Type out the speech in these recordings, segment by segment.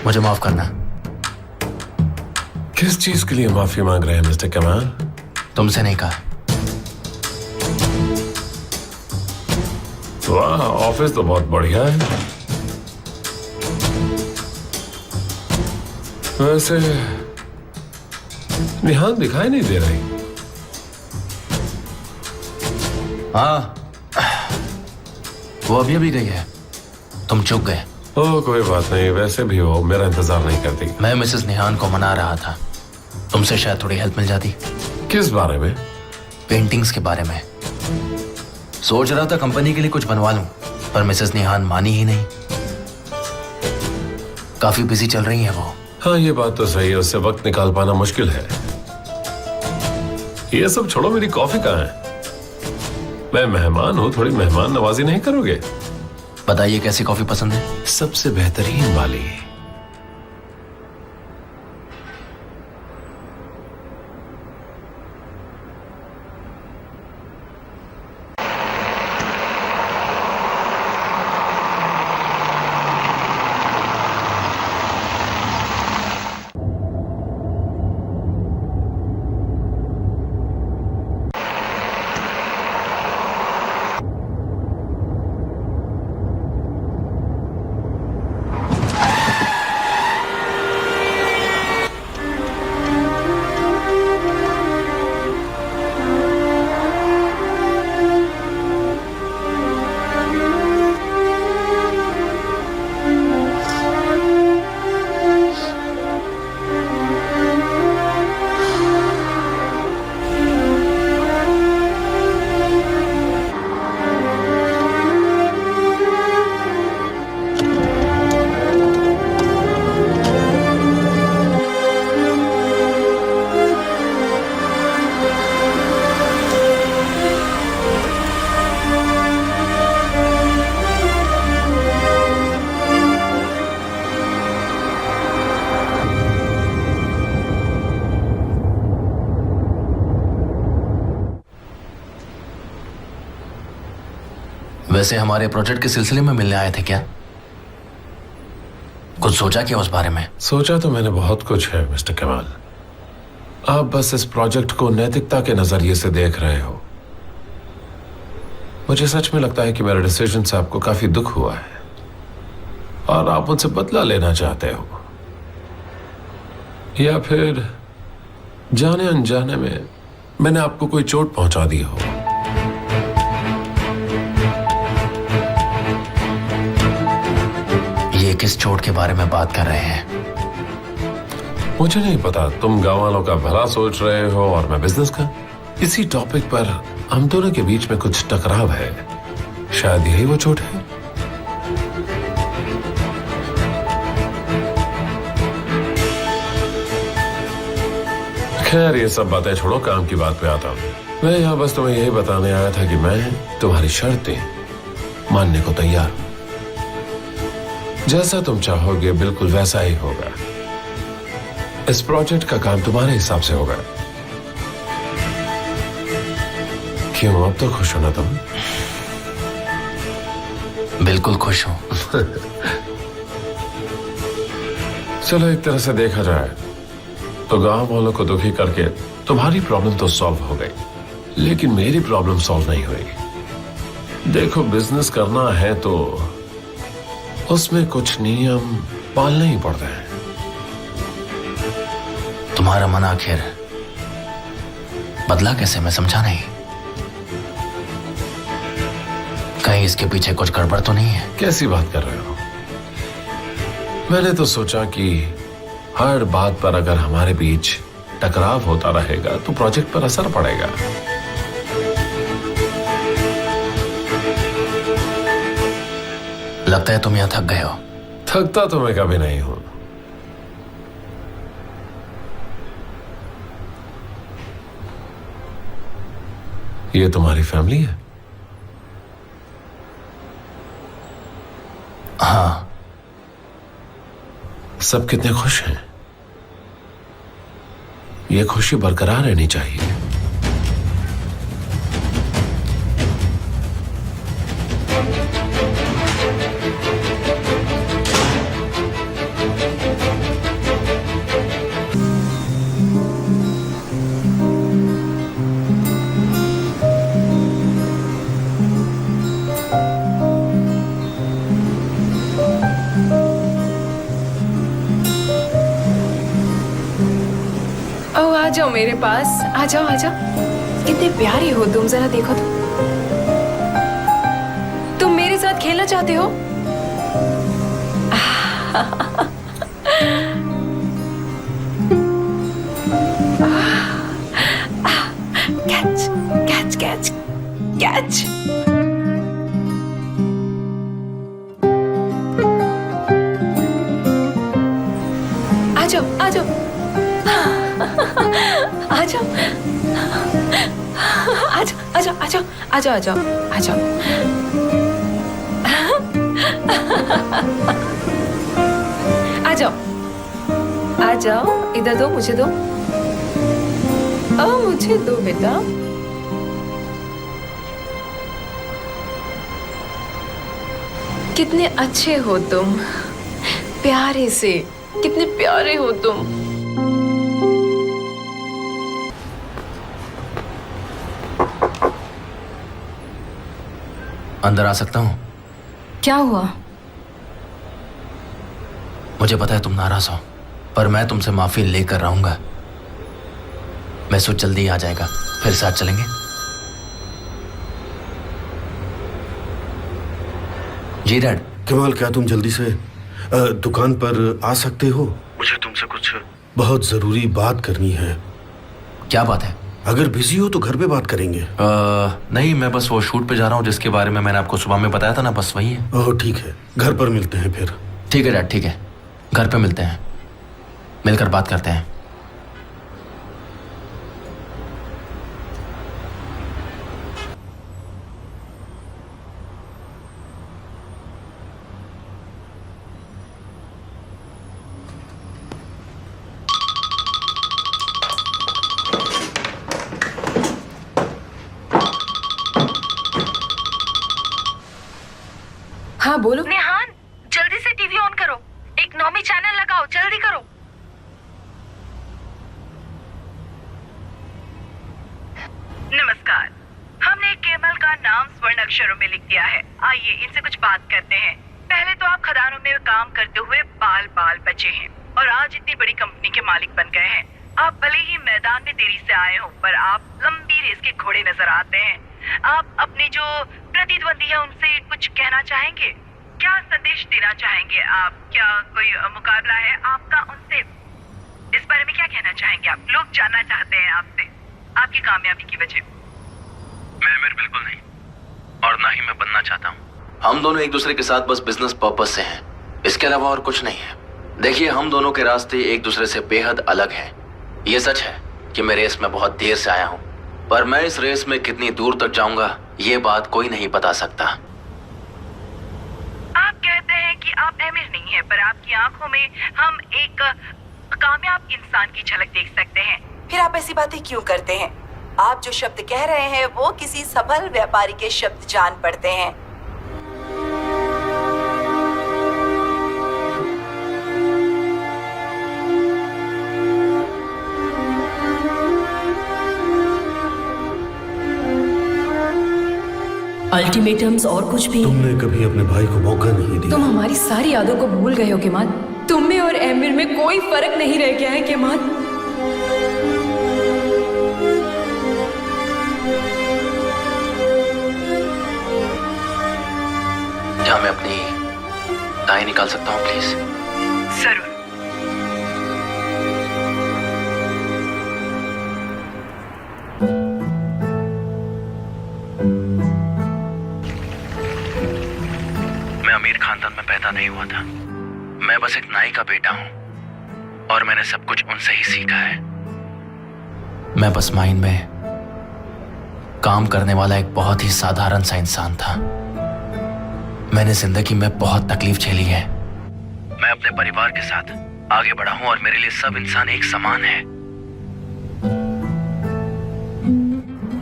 मुझे माफ करना। किस चीज के लिए माफी मांग रहे हैं मिस्टर कमाल? तुमसे नहीं कहा। वाह, ऑफिस तो बहुत बढ़िया है। वैसे निहान दिखाई नहीं दे रही। हाँ, वो अभी अभी गई है। तुम चुप गए। ओह कोई बात नहीं, वैसे भी वो मेरा इंतजार नहीं करती। मैं मिसेस निहान को मना रहा था, तुमसे शायद थोड़ी हेल्प मिल जाती। किस बारे में? पेंटिंग्स के बारे में। सोच रहा था कंपनी के लिए कुछ बनवा लूं, पर मिसेस निहान मानी ही नहीं। काफी बिजी चल रही है वो। हाँ ये बात तो सही है, उससे वक्त निकाल पाना मुश्किल है। ये सब छोड़ो, मेरी कॉफी कहाँ है? मैं मेहमान हूँ, थोड़ी मेहमान नवाजी नहीं करोगे? बताइए कैसी कॉफी पसंद है? सबसे बेहतरीन वाली। वैसे हमारे प्रोजेक्ट के सिलसिले में मिलने आए थे क्या? कुछ सोचा क्या उस बारे में? सोचा तो मैंने बहुत कुछ है मिस्टर कमाल। आप बस इस प्रोजेक्ट को नैतिकता के नजरिए से देख रहे हो। मुझे सच में लगता है कि मेरे डिसीजन से आपको काफी दुख हुआ है और आप उनसे बदला लेना चाहते हो, या फिर जाने अनजाने में मैंने आपको कोई चोट पहुंचा दी हो। ये किस चोट के बारे में बात कर रहे हैं? मुझे नहीं पता, तुम गांव वालों का भला सोच रहे हो और मैं बिजनेस का। इसी टॉपिक पर हम दोनों के बीच में कुछ टकराव है, शायद यही वो चोट है। खैर ये सब बातें छोड़ो, काम की बात पे आता हूँ। मैं यहाँ बस तुम्हें यही बताने आया था कि मैं तुम्हारी शर्तें मानने को तैयार हूँ। जैसा तुम चाहोगे बिल्कुल वैसा ही होगा। इस प्रोजेक्ट का काम तुम्हारे हिसाब से होगा। क्यों, अब तो खुश हो ना तुम? बिल्कुल खुश हूं। चलो एक तरह से देखा जाए तो गांव वालों को दुखी करके तुम्हारी प्रॉब्लम तो सॉल्व हो गई, लेकिन मेरी प्रॉब्लम सॉल्व नहीं हुई। देखो, बिजनेस करना है तो उसमें कुछ नियम पालने ही पड़ते हैं। तुम्हारा मन आखिर बदला कैसे, मैं समझा नहीं। कहीं इसके पीछे कुछ गड़बड़ तो नहीं है? कैसी बात कर रहे हो? मैंने तो सोचा कि हर बात पर अगर हमारे बीच टकराव होता रहेगा तो प्रोजेक्ट पर असर पड़ेगा। लगता है तुम यहां थक गए हो। थकता तो मैं कभी नहीं हूं। ये तुम्हारी फैमिली है? हाँ। सब कितने खुश हैं। ये खुशी बरकरार रहनी चाहिए। जाओ मेरे पास, आ जाओ आ जाओ। कितने प्यारे हो तुम, जरा देखो तो। तुम मेरे साथ खेलना चाहते हो? Catch catch catch catch. आ जाओ आ जाओ आ जाओ आ जाओ आ जाओ आ जाओ आ जाओ आ जाओ आ जाओ। आ जाओ आ जाओ, इधर दो, मुझे दो। मुझे दो बेटा। कितने अच्छे हो तुम, प्यारे से, कितने प्यारे हो तुम। अंदर आ सकता हूँ? क्या हुआ? मुझे पता है तुम नाराज हो, पर मैं तुमसे माफी लेकर रहूंगा। मैसूद जल्दी आ जाएगा, फिर साथ चलेंगे। जी डैड। कमाल, क्या तुम जल्दी से दुकान पर आ सकते हो? मुझे तुमसे कुछ बहुत जरूरी बात करनी है। क्या बात है? अगर बिजी हो तो घर पे बात करेंगे। नहीं, मैं बस वो शूट पे जा रहा हूँ जिसके बारे में मैंने आपको सुबह में बताया था ना, बस वही है। ओह ठीक है, घर पर मिलते हैं फिर। ठीक है डैड, ठीक है, घर पे मिलते हैं, मिलकर बात करते हैं। हाँ बोलो। नेहान, जल्दी से टीवी ऑन करो, इकोनॉमी चैनल लगाओ, जल्दी करो। नमस्कार, हमने केमल का नाम स्वर्ण अक्षरों में लिख दिया है। आइए इनसे कुछ बात करते हैं। पहले तो आप खदानों में काम करते हुए बाल बाल बचे हैं और आज इतनी बड़ी कंपनी के मालिक बन गए हैं। आप भले ही मैदान में देरी से आए हो, पर आप लंबी रेस के घोड़े नजर आते हैं। आप अपने जो प्रतिद्वंदी है उनसे कुछ कहना चाहेंगे? क्या संदेश देना चाहेंगे आप? क्या कोई मुकाबला है आपका उनसे? इस बारे में क्या कहना चाहेंगे आप? लोग जानना चाहते हैं आपसे आपकी कामयाबी की वजह। मैं बिल्कुल नहीं, और ना ही मैं बनना चाहता हूँ। हम दोनों एक दूसरे के साथ बस बिजनेस पर्पस से हैं, इसके अलावा और कुछ नहीं है। देखिए, हम दोनों के रास्ते एक दूसरे से बेहद अलग हैं। ये सच है कि मैं रेस में बहुत देर से आया हूँ, पर मैं इस रेस में कितनी दूर तक जाऊंगा ये बात कोई नहीं बता सकता। आप कहते हैं कि आप अमीर नहीं है, पर आपकी आंखों में हम एक कामयाब इंसान की झलक देख सकते हैं। फिर आप ऐसी बातें क्यों करते हैं? आप जो शब्द कह रहे हैं वो किसी सफल व्यापारी के शब्द जान पड़ते हैं। अल्टीमेटम्स और कुछ भी। तुमने कभी अपने भाई को मौका नहीं दिया। तुम हमारी सारी यादों को भूल गए हो केमाल। तुम में और एमिर में कोई फर्क नहीं रह गया है केमाल। क्या मैं अपनी दाई निकाल सकता हूँ प्लीज? जरूर। मैं अमीर खानदान में पैदा नहीं हुआ था। मैं बस एक नाई का बेटा हूं और मैंने सब कुछ उनसे ही सीखा है। मैं बस माइन में काम करने वाला एक बहुत ही साधारण सा इंसान था। मैंने जिंदगी में बहुत तकलीफ झेली है। मैं अपने परिवार के साथ आगे बढ़ा हूं और मेरे लिए सब इंसान एक समान है।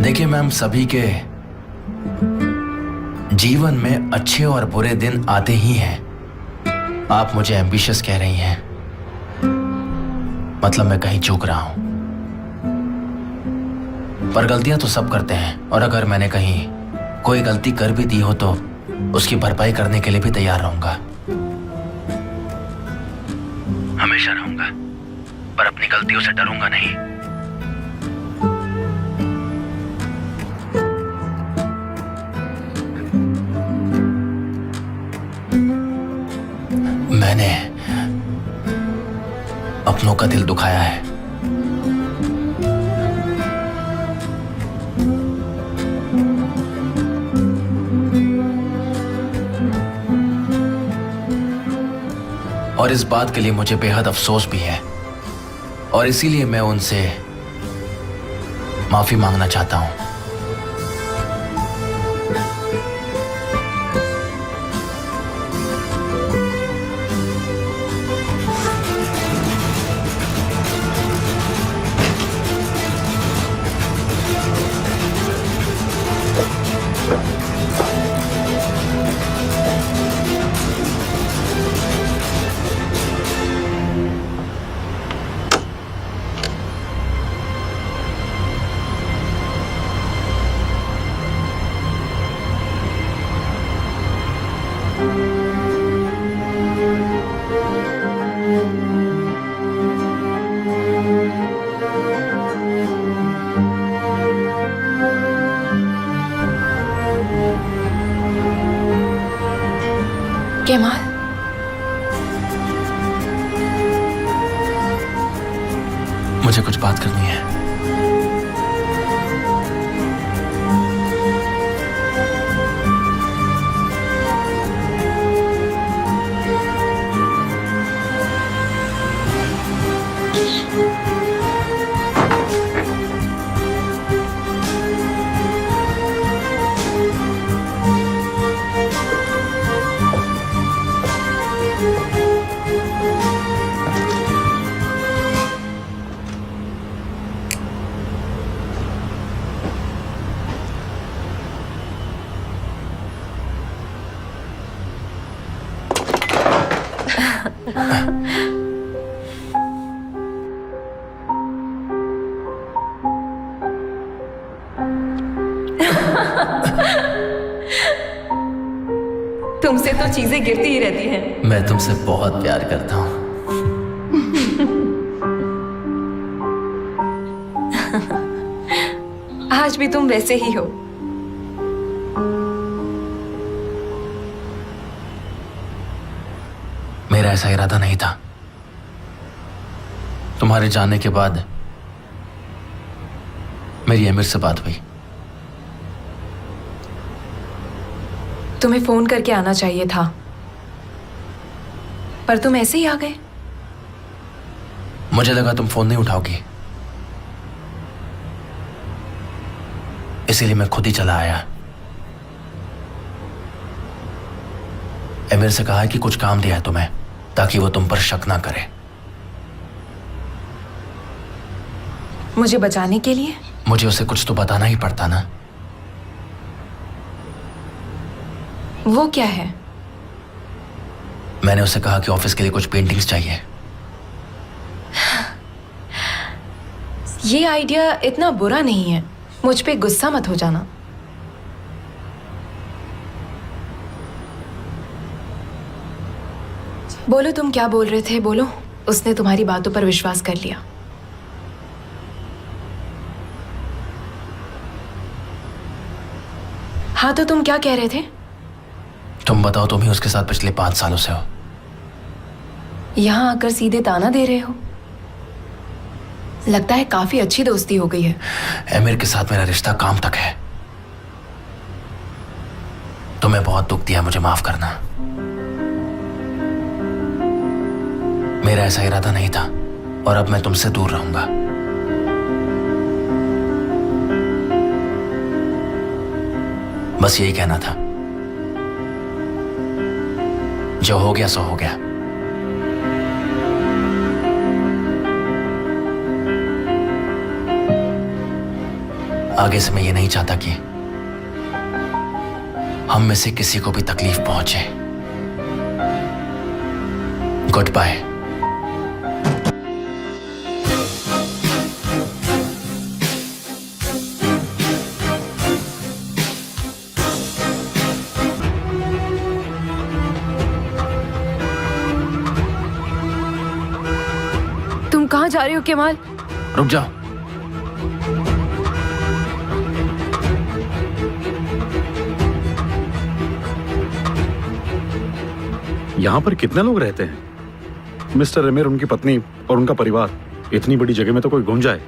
देखिए, मैं हम सभी के जीवन में अच्छे और बुरे दिन आते ही हैं। आप मुझे एम्बिशियस कह रही हैं, मतलब मैं कहीं चूक रहा हूं। पर गलतियां तो सब करते हैं, और अगर मैंने कहीं कोई गलती कर भी दी हो तो उसकी भरपाई करने के लिए भी तैयार रहूंगा। हमेशा रहूंगा, पर अपनी गलतियों से डरूंगा नहीं। दोनों का दिल दुखाया है। और इस बात के लिए मुझे बेहद अफसोस भी है, और इसीलिए मैं उनसे माफी मांगना चाहता हूं। केमाल, मुझे कुछ बात करनी है। तुमसे तो चीजें गिरती ही रहती हैं। मैं तुमसे बहुत प्यार करता हूं। आज भी तुम वैसे ही हो। मेरा ऐसा इरादा नहीं था। तुम्हारे जाने के बाद मेरी अमीर से बात हुई। तुम्हें फोन करके आना चाहिए था, पर तुम ऐसे ही आ गए। मुझे लगा तुम फोन नहीं उठाओगी, इसीलिए मैं खुद ही चला आया। अमीर से कहा है कि कुछ काम दिया है तुम्हें, ताकि वो तुम पर शक ना करे। मुझे बचाने के लिए? मुझे उसे कुछ तो बताना ही पड़ता ना। वो क्या है? मैंने उसे कहा कि ऑफिस के लिए कुछ पेंटिंग्स चाहिए। ये आइडिया इतना बुरा नहीं है, मुझ पे गुस्सा मत हो जाना। बोलो, तुम क्या बोल रहे थे? बोलो। उसने तुम्हारी बातों पर विश्वास कर लिया। हाँ, तो तुम क्या कह रहे थे? तुम बताओ, तुम ही उसके साथ पिछले 5 सालों से हो। यहां आकर सीधे ताना दे रहे हो। लगता है काफी अच्छी दोस्ती हो गई है। अमीर के साथ मेरा रिश्ता काम तक है। तुम्हें बहुत दुख दिया, मुझे माफ करना। मेरा ऐसा इरादा नहीं था, और अब मैं तुमसे दूर रहूंगा। बस यही कहना था। जो हो गया सो हो गया। आगे से मैं ये नहीं चाहता कि हम में से किसी को भी तकलीफ पहुंचे। Good bye. तुम कहाँ जा रहे हो केमाल? रुक जाओ। यहाँ पर कितने लोग रहते हैं? मिस्टर अमीर, उनकी पत्नी और उनका परिवार, इतनी बड़ी जगह में तो कोई घुस जाए।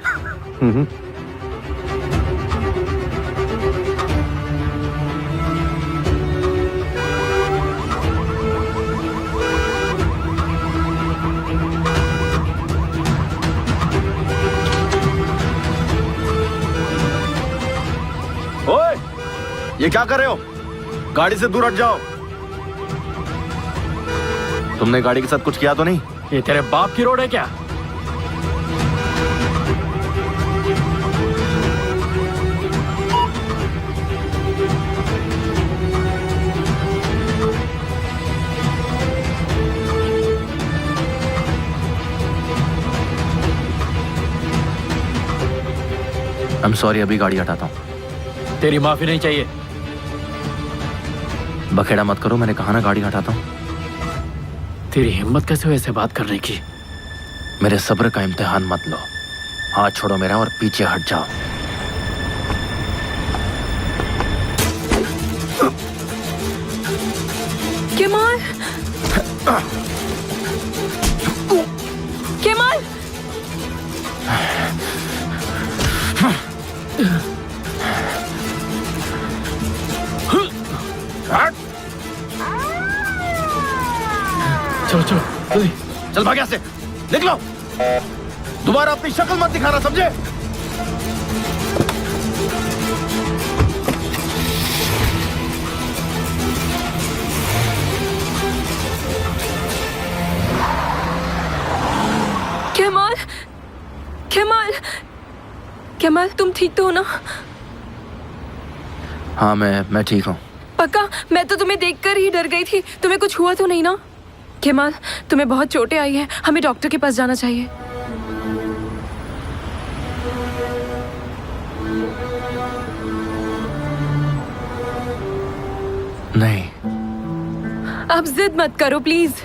ओए, ये क्या कर रहे हो? गाड़ी से दूर हट जाओ। तुमने गाड़ी के साथ कुछ किया तो नहीं? ये तेरे बाप की रोड है क्या? आई एम सॉरी, अभी गाड़ी हटाता हूँ। तेरी माफी नहीं चाहिए। बखेड़ा मत करो, मैंने कहा ना गाड़ी हटाता हूँ। तेरी हिम्मत कैसे हुई ऐसे बात करने की? मेरे सब्र का इम्तिहान मत लो। हाथ छोड़ो मेरा और पीछे हट जाओ। केमाल, केमाल, चलो चलो जल्दी। चल भाग यहाँ से, निकलो। दोबारा अपनी शक्ल मत दिखाना, समझे? केमाल, केमाल, केमाल, तुम ठीक तो हो ना? हाँ, मैं ठीक हूँ। पक्का? मैं तो तुम्हें देखकर ही डर गई थी। तुम्हें कुछ हुआ तो नहीं ना? केमाल, तुम्हें बहुत चोटें आई हैं, हमें डॉक्टर के पास जाना चाहिए। नहीं, आप जिद मत करो प्लीज।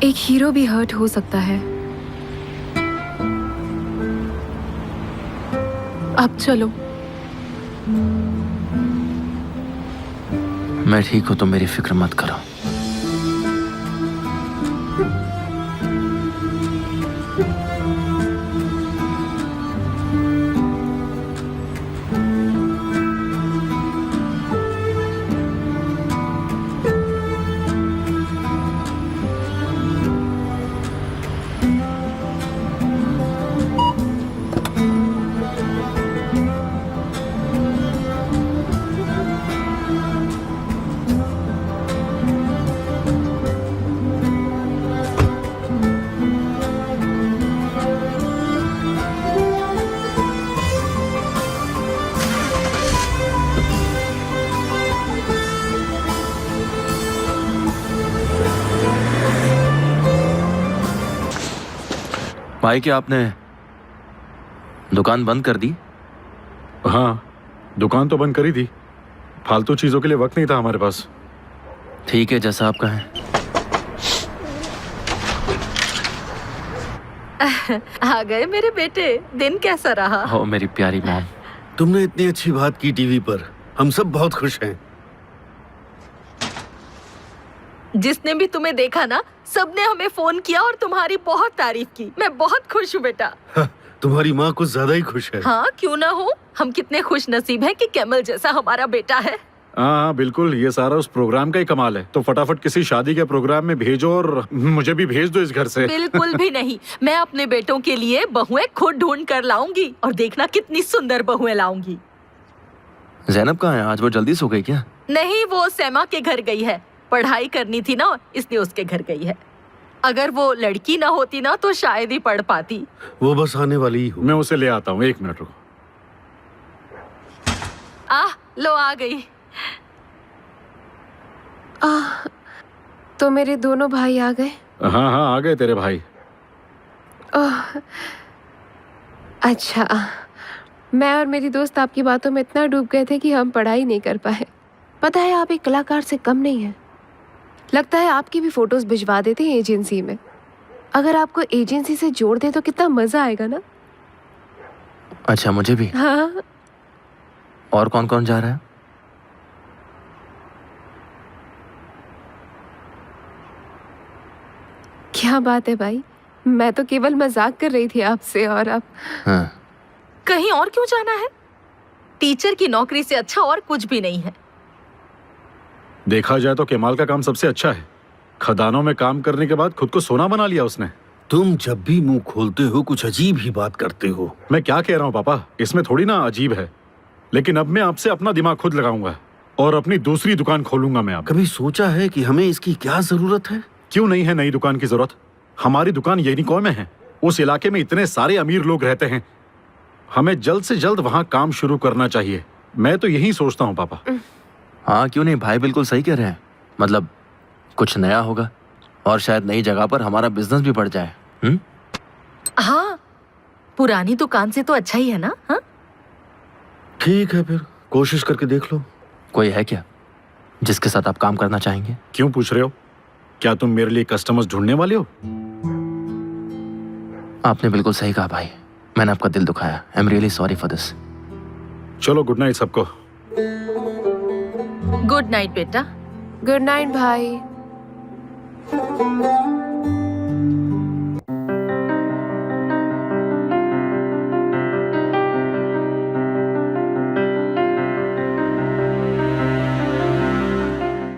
एक हीरो भी हर्ट हो सकता है। अब चलो। मैं ठीक हूं, तुम मेरी फिक्र मत करो। भाई, क्या आपने दुकान बंद कर दी? हाँ, दुकान तो बंद करी थी। फालतू चीजों के लिए वक्त नहीं था हमारे पास। ठीक है, जैसा आप कहें। आ गए मेरे बेटे। दिन कैसा रहा? हो मेरी प्यारी मॉम। तुमने इतनी अच्छी बात की टीवी पर, हम सब बहुत खुश हैं। जिसने भी तुम्हें देखा ना, सबने हमें फोन किया और तुम्हारी बहुत तारीफ की। मैं बहुत खुश हूँ बेटा। तुम्हारी माँ कुछ ज्यादा ही खुश है। हाँ, क्यों ना हो। हम कितने खुश नसीब हैं कि कैमल जैसा हमारा बेटा है। हाँ बिल्कुल, ये सारा उस प्रोग्राम का ही कमाल है। तो फटाफट किसी शादी के प्रोग्राम में भेजो और मुझे भी भेज दो इस घर से। बिल्कुल भी नहीं। मैं अपने बेटों के लिए बहुएं खुद ढूंढ कर लाऊंगी और देखना कितनी सुंदर बहुएं लाऊंगी। ज़ैनब कहाँ है? आज वो जल्दी सो गई क्या? नहीं, वो सैमा के घर गई है। पढ़ाई करनी थी ना, इसलिए उसके घर गई है। अगर वो लड़की ना होती ना तो शायद ही पढ़ पाती। वो बस आने वाली ही हो। मैं उसे ले आता हूँ, 1 मिनट रुको। लो आ गई। तो मेरे दोनों भाई आ गए? हाँ हाँ, आ गए तेरे भाई। अच्छा, मैं और मेरी दोस्त आपकी बातों में इतना डूब गए थे कि हम पढ़ाई नहीं कर पाए। पता है, आप एक कलाकार से कम नहीं है। लगता है आपकी भी फोटोज भिजवा देते हैं एजेंसी में। अगर आपको एजेंसी से जोड़ दे तो कितना मजा आएगा ना। अच्छा, मुझे भी? हाँ। और कौन कौन जा रहा है? क्या बात है भाई, मैं तो केवल मजाक कर रही थी आपसे और आप। हाँ। कहीं और क्यों जाना है? टीचर की नौकरी से अच्छा और कुछ भी नहीं है। देखा जाए तो केमाल का काम सबसे अच्छा है। खदानों में काम करने के बाद खुद को सोना बना लिया उसने। तुम जब भी मुंह खोलते हो कुछ अजीब ही बात करते हो। मैं क्या कह रहा हूँ पापा, इसमें थोड़ी ना अजीब है। लेकिन अब मैं आपसे अपना दिमाग खुद लगाऊंगा और अपनी दूसरी दुकान खोलूंगा मैं अब। कभी सोचा है कि हमें इसकी क्या जरूरत है? क्यों नहीं है नई दुकान की जरूरत? हमारी दुकान येनिकोय में है। उस इलाके में इतने सारे अमीर लोग रहते हैं, हमें जल्द से जल्द वहाँ काम शुरू करना चाहिए। मैं तो यही सोचता हूँ पापा। हाँ क्यों नहीं, भाई बिल्कुल सही कह रहे हैं। मतलब कुछ नया होगा और शायद नई जगह पर हमारा बिजनेस भी बढ़ जाए। हाँ, पुरानी दुकान से तो अच्छा ही है ना। हाँ? ठीक है, फिर कोशिश करके देख लो। कोई है क्या जिसके साथ आप काम करना चाहेंगे? क्यों पूछ रहे हो? क्या तुम मेरे लिए कस्टमर्स ढूंढने वाले हो? आपने बिल्कुल सही कहा भाई, मैंने आपका दिल दुखाया। I am really sorry for this. चलो गुड नाइट सबको। गुड नाइट बेटा। गुड नाइट भाई।